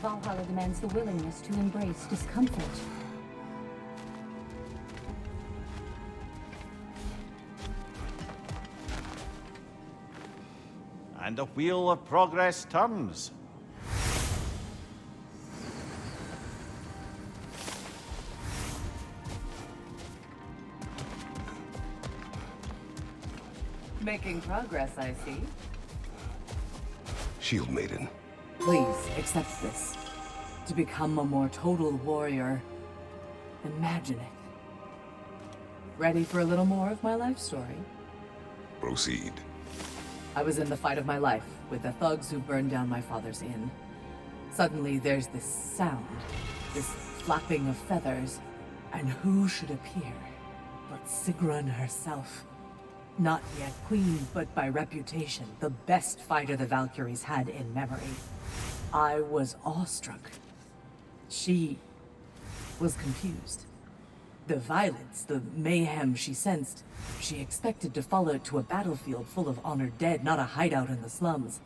Valhalla demands the willingness to embrace discomfort. And the wheel of progress turns. Making progress, I see. Shield Maiden. Please, accept this. To become a more total warrior. Imagine it. Ready for a little more of my life story? Proceed. I was in the fight of my life with the thugs who burned down my father's inn. Suddenly there's this sound, this flapping of feathers, and who should appear but Sigrun herself. Not yet queen, but by reputation, the best fighter the Valkyries had in memory. I was awestruck. She was confused. The violence, the mayhem she sensed, she expected to follow it to a battlefield full of honored dead, not a hideout in the slums.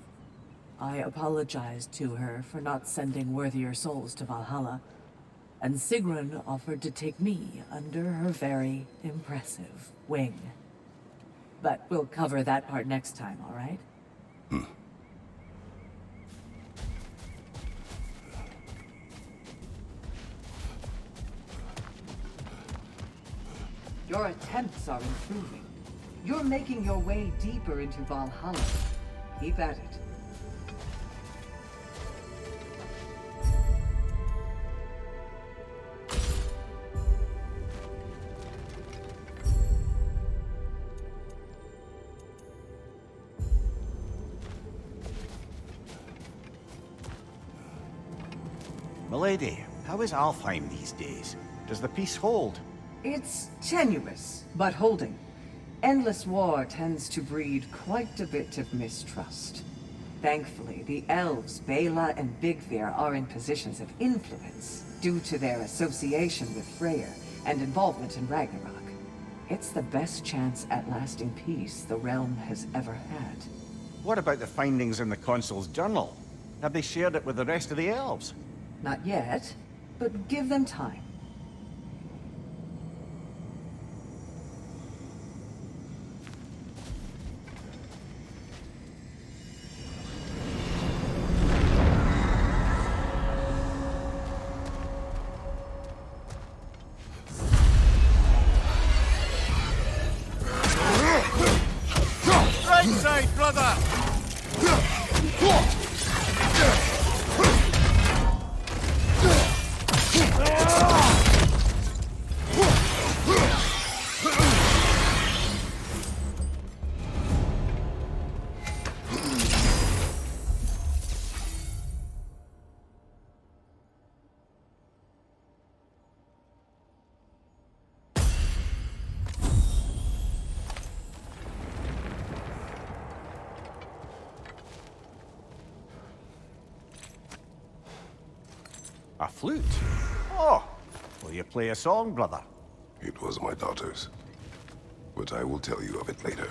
I apologized to her for not sending worthier souls to Valhalla, and Sigrun offered to take me under her very impressive wing. But we'll cover that part next time, all right? Your attempts are improving. You're making your way deeper into Valhalla. Keep at it. Milady, how is Alfheim these days? Does the peace hold? It's tenuous, but holding. Endless war tends to breed quite a bit of mistrust. Thankfully, the elves, Bela and Bigvir, are in positions of influence due to their association with Freyr and involvement in Ragnarok. It's the best chance at lasting peace the realm has ever had. What about the findings in the Consul's journal? Have they shared it with the rest of the elves? Not yet, but give them time. Right side, brother! A flute? Oh, will you play a song, brother? It was my daughter's. But I will tell you of it later.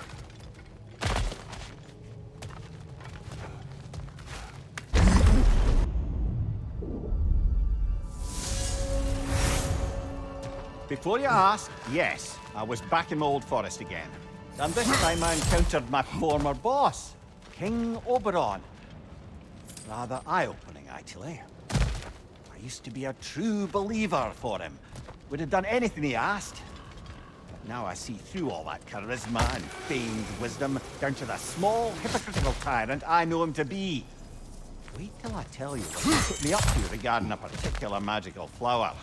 Before you ask, yes, I was back in the Old Forest again. And this time I encountered my former boss, King Oberon. Rather eye-opening, actually. I used to be a true believer for him. Would have done anything he asked. But now I see through all that charisma and feigned wisdom, down to the small, hypocritical tyrant I know him to be. Wait till I tell you what he put me up to regarding a particular magical flower.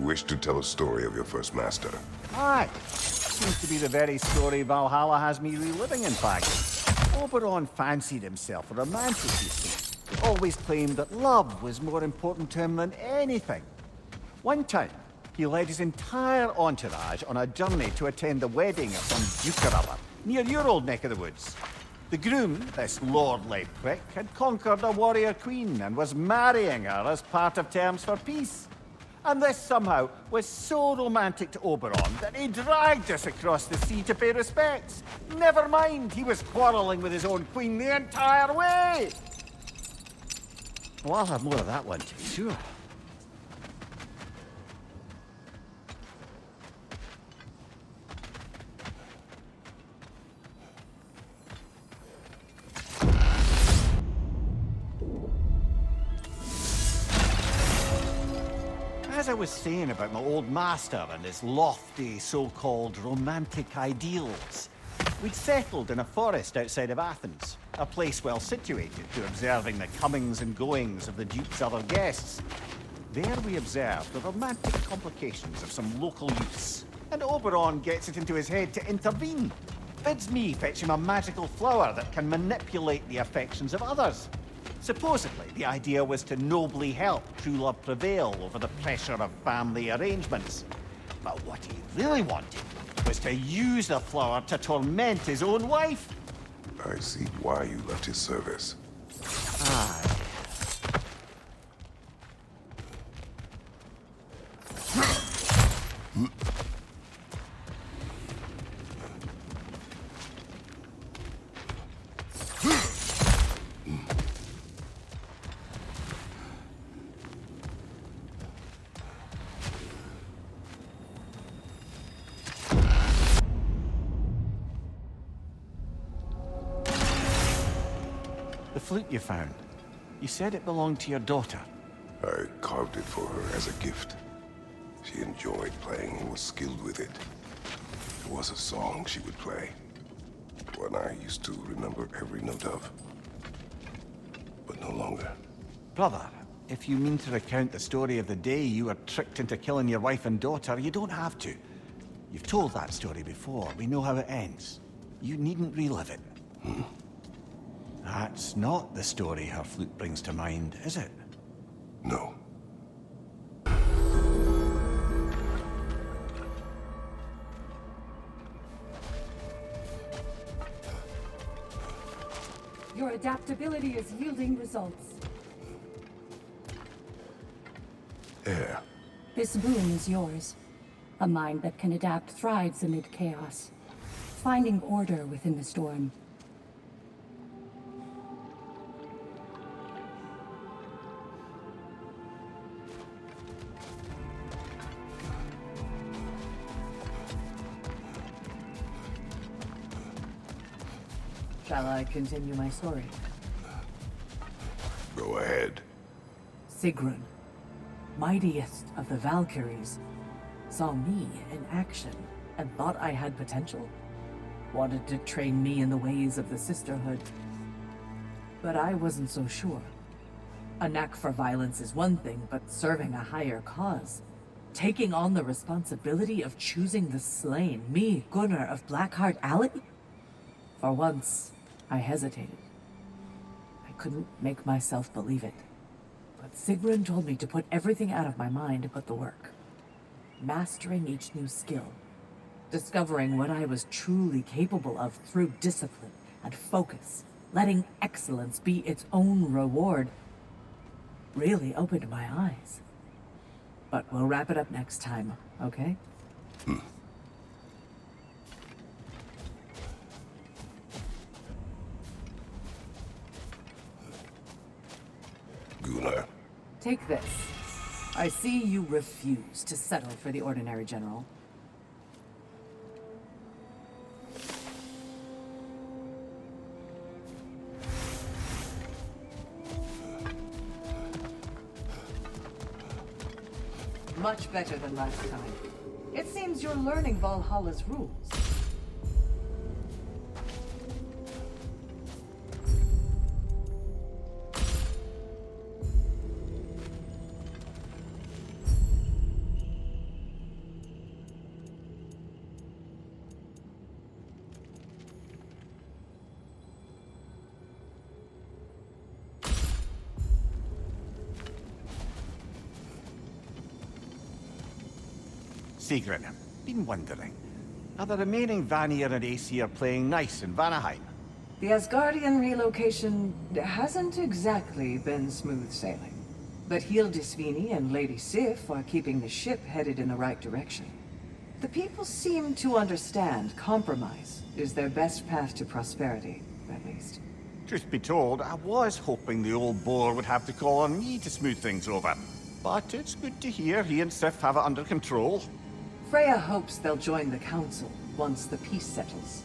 wish to tell a story of your first master? Aye. Seems to be the very story Valhalla has me reliving, in fact. Oberon fancied himself a romantic, you see. He always claimed that love was more important to him than anything. One time, he led his entire entourage on a journey to attend the wedding of some duke or other, near your old neck of the woods. The groom, this lordly prick, had conquered a warrior queen and was marrying her as part of terms for peace. And this somehow was so romantic to Oberon that he dragged us across the sea to pay respects. Never mind, he was quarrelling with his own queen the entire way! Well, I'll have more of that one, to be sure. As I was saying about my old master and his lofty, so-called romantic ideals, we'd settled in a forest outside of Athens, a place well situated to observing the comings and goings of the Duke's other guests. There we observed the romantic complications of some local youths, and Oberon gets it into his head to intervene. Bids me fetch him a magical flower that can manipulate the affections of others. Supposedly, the idea was to nobly help true love prevail over the pressure of family arrangements. But what he really wanted was to use the flower to torment his own wife. I see why you left his service. Aye. The flute you found. You said it belonged to your daughter. I carved it for her as a gift. She enjoyed playing and was skilled with it. It was a song she would play. One I used to remember every note of. But no longer. Brother, if you mean to recount the story of the day you were tricked into killing your wife and daughter, you don't have to. You've told that story before. We know how it ends. You needn't relive it. That's not the story her flute brings to mind, is it? No. Your adaptability is yielding results. Air. This boon is yours. A mind that can adapt thrives amid chaos, finding order within the storm. Shall I continue my story? Go ahead. Sigrun, mightiest of the Valkyries, saw me in action and thought I had potential. Wanted to train me in the ways of the sisterhood. But I wasn't so sure. A knack for violence is one thing, but serving a higher cause, taking on the responsibility of choosing the slain, me, Gunnar of Blackheart Alley? For once, I hesitated. I couldn't make myself believe it. But Sigrun told me to put everything out of my mind but the work. Mastering each new skill. Discovering what I was truly capable of through discipline and focus. Letting excellence be its own reward. Really opened my eyes. But we'll wrap it up next time, okay? Gunnar. Take this. I see you refuse to settle for the ordinary general. Much better than last time. It seems you're learning Valhalla's rules. Sigrid, been wondering. Are the remaining Vanir and Aesir playing nice in Vanaheim? The Asgardian relocation hasn't exactly been smooth sailing. But Hildisvini and Lady Sif are keeping the ship headed in the right direction. The people seem to understand compromise is their best path to prosperity, at least. Truth be told, I was hoping the old boar would have to call on me to smooth things over. But it's good to hear he and Sif have it under control. Freya hopes they'll join the council once the peace settles.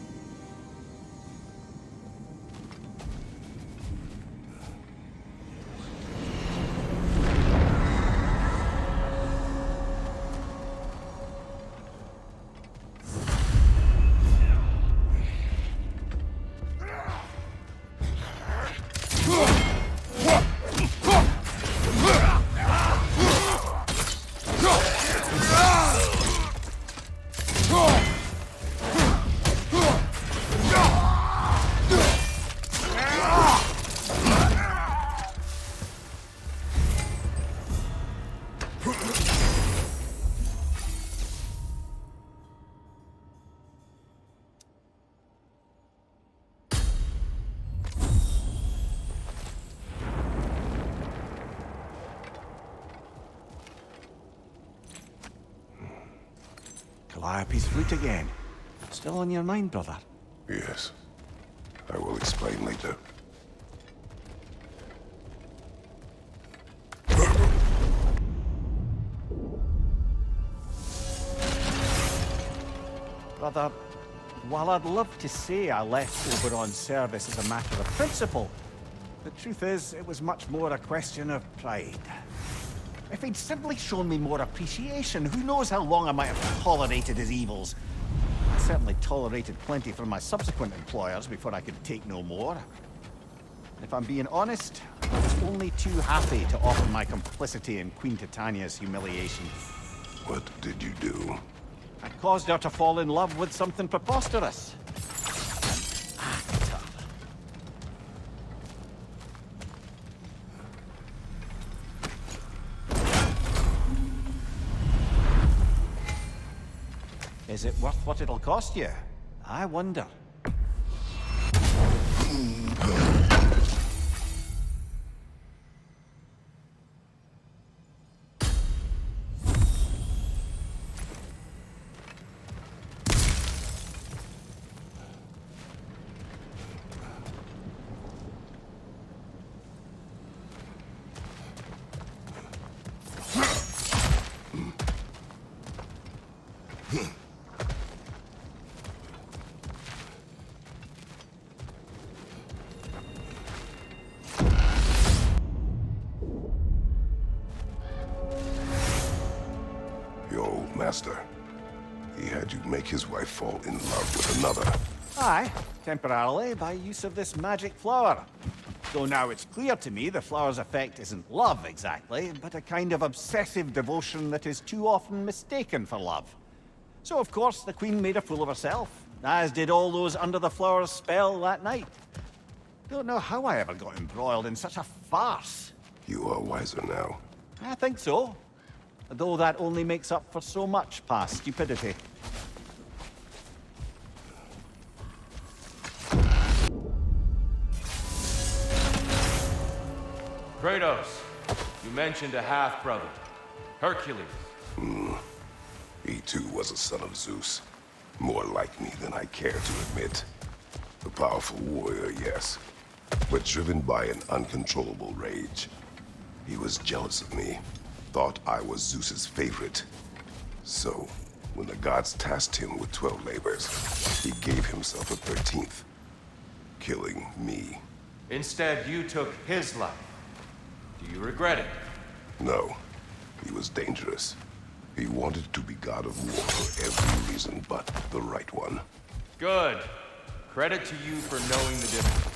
Calliope's flute again. Still on your mind, brother? Yes. I will explain later. Brother, while I'd love to say I left Oberon's service as a matter of principle, the truth is it was much more a question of pride. If he'd simply shown me more appreciation, who knows how long I might have tolerated his evils. I certainly tolerated plenty from my subsequent employers before I could take no more. And if I'm being honest, I was only too happy to offer my complicity in Queen Titania's humiliation. What did you do? I caused her to fall in love with something preposterous. An actor. Is it worth what it'll cost you? I wonder. Your old master. He had you make his wife fall in love with another. Aye, temporarily, by use of this magic flower. Though now it's clear to me the flower's effect isn't love exactly, but a kind of obsessive devotion that is too often mistaken for love. So of course the Queen made a fool of herself, as did all those under the flower's spell that night. Don't know how I ever got embroiled in such a farce. You are wiser now. I think so. Though that only makes up for so much past stupidity. Kratos, you mentioned a half-brother. Hercules. He too was a son of Zeus. More like me than I care to admit. A powerful warrior, yes, but driven by an uncontrollable rage. He was jealous of me, thought I was Zeus's favorite. So, when the gods tasked him with 12 labors, he gave himself a 13th, killing me. Instead, you took his life. Do you regret it? No, he was dangerous. He wanted to be god of war for every reason but the right one. Good. Credit to you for knowing the difference.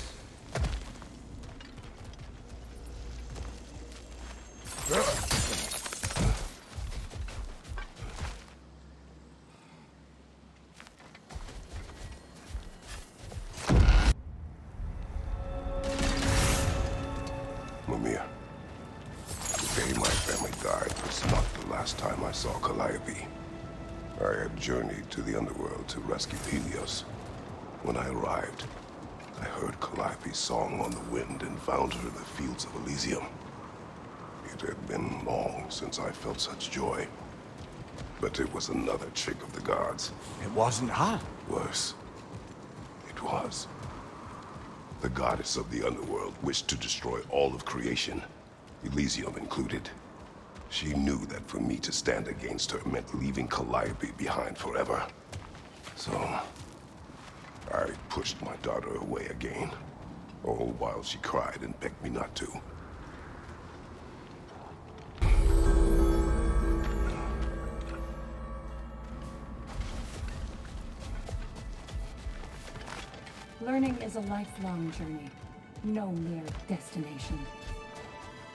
Mimir, the day my family died was not the last time I saw Calliope. I had journeyed to the underworld to rescue Helios. When I arrived, I heard Calliope's song on the wind and found her in the fields of Elysium. It had been long since I felt such joy. But it was another trick of the gods. It wasn't her. Worse. It was. The goddess of the underworld wished to destroy all of creation, Elysium included. She knew that for me to stand against her meant leaving Calliope behind forever. So, I pushed my daughter away again, all while she cried and begged me not to. Learning is a lifelong journey, no mere destination.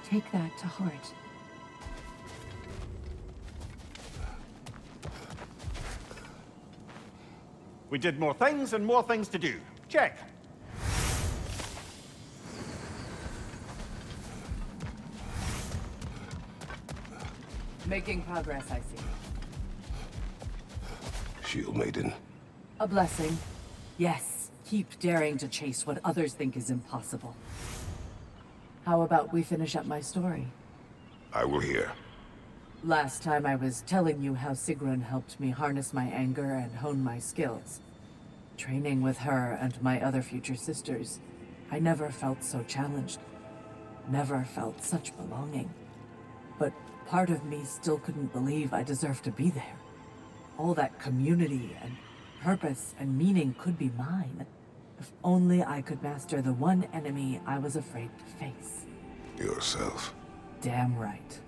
Take that to heart. We did more things and more things to do. Check. Making progress, I see. Shield Maiden. A blessing. Yes, keep daring to chase what others think is impossible. How about we finish up my story? I will hear. Last time I was telling you how Sigrun helped me harness my anger and hone my skills. Training with her and my other future sisters, I never felt so challenged. Never felt such belonging. But part of me still couldn't believe I deserved to be there. All that community and purpose and meaning could be mine. If only I could master the one enemy I was afraid to face. Yourself. Damn right.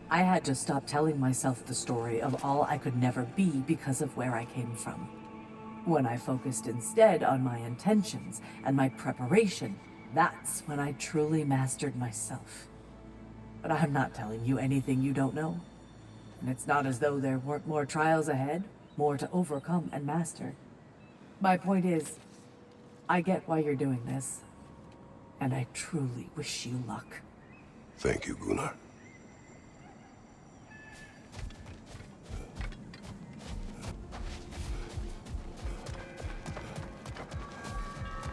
I had to stop telling myself the story of all I could never be because of where I came from. When I focused instead on my intentions and my preparation, that's when I truly mastered myself. But I'm not telling you anything you don't know. And it's not as though there weren't more trials ahead, more to overcome and master. My point is, I get why you're doing this, and I truly wish you luck. Thank you, Gunnar.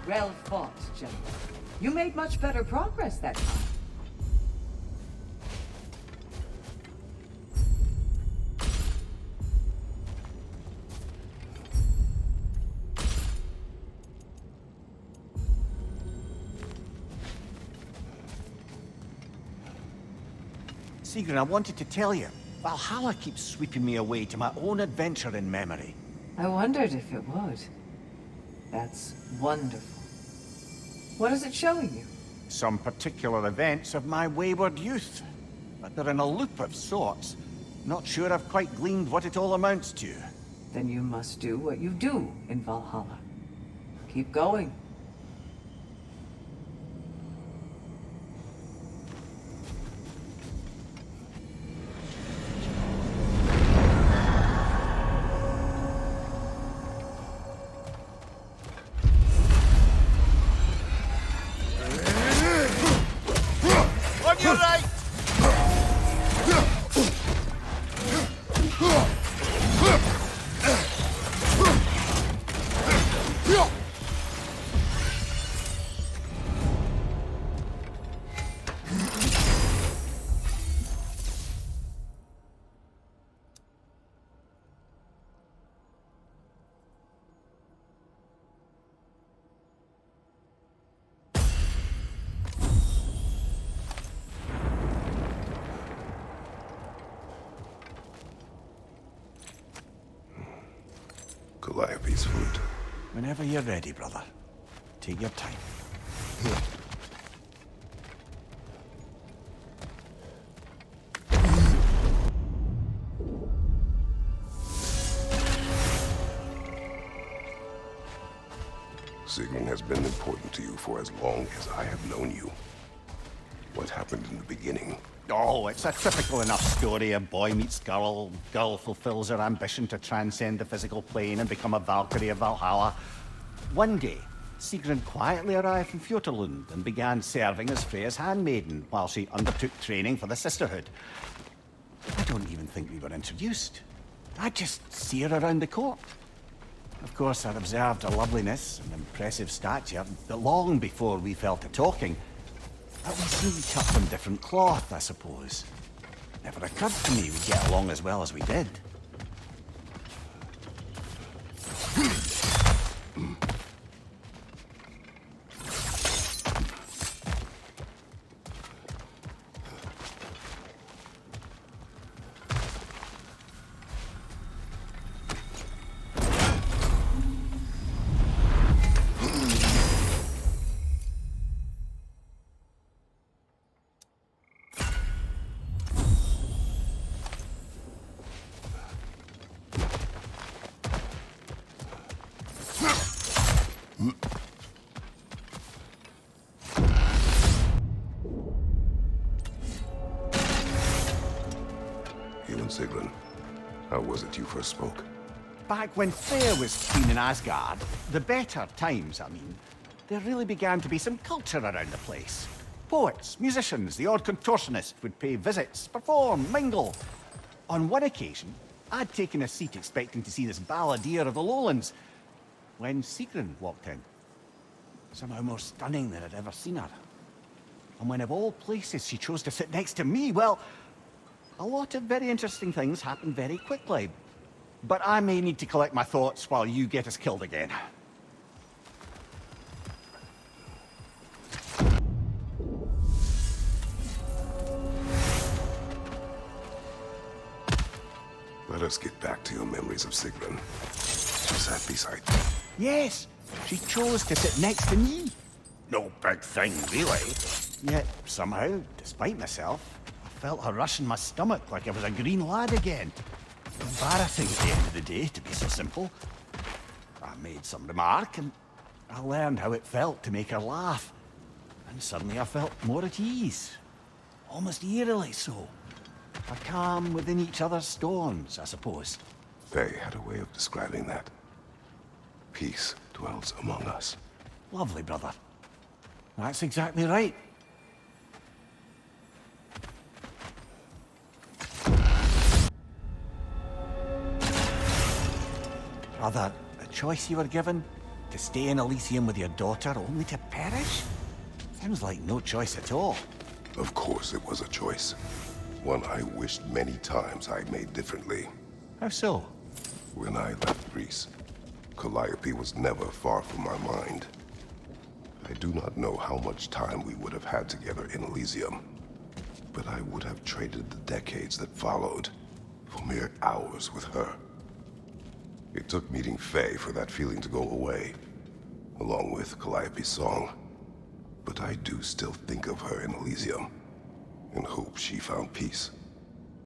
Well fought, gentlemen. You made much better progress that time. Sigrun, I wanted to tell you, Valhalla keeps sweeping me away to my own adventure in memory. I wondered if it would. That's wonderful. What is it showing you? Some particular events of my wayward youth. But they're in a loop of sorts. Not sure I've quite gleaned what it all amounts to. Then you must do what you do in Valhalla. Keep going. On your right! Calliope's flute. Whenever you're ready, brother. Take your time. Sigrun has been important to you for as long as I have known you. What happened in the beginning? Oh, it's a typical enough story. A boy meets girl, girl fulfills her ambition to transcend the physical plane and become a Valkyrie of Valhalla. One day, Sigrun quietly arrived from Fjotalund and began serving as Freya's handmaiden while she undertook training for the Sisterhood. I don't even think we were introduced. I'd just see her around the court. Of course, I'd observed her loveliness and impressive stature, but long before we fell to talking, that we seemed cut from different cloth, I suppose. Never occurred to me we'd get along as well as we did. You and Sigrun, how was it you first spoke? Back when Freya was queen in Asgard, the better times, I mean, there really began to be some culture around the place. Poets, musicians, the odd contortionist would pay visits, perform, mingle. On one occasion, I'd taken a seat expecting to see this balladeer of the lowlands, when Sigrun walked in. Somehow more stunning than I'd ever seen her. And when of all places she chose to sit next to me, well, a lot of very interesting things happened very quickly. But I may need to collect my thoughts while you get us killed again. Let us get back to your memories of Sigrun. She sat beside me. Yes, she chose to sit next to me. No big thing, really. Yet, somehow, despite myself, I felt her rush in my stomach like I was a green lad again. Embarrassing at the end of the day, to be so simple. I made some remark, and I learned how it felt to make her laugh. And suddenly I felt more at ease. Almost eerily so. A calm within each other's storms, I suppose. They had a way of describing that. Peace dwells among us. Lovely, brother. That's exactly right. Brother, the choice you were given? To stay in Elysium with your daughter only to perish? Sounds like no choice at all. Of course it was a choice. One I wished many times I'd made differently. How so? When I left Greece, Calliope was never far from my mind. I do not know how much time we would have had together in Elysium, but I would have traded the decades that followed for mere hours with her. It took meeting Faye for that feeling to go away, along with Calliope's song. But I do still think of her in Elysium, and hope she found peace.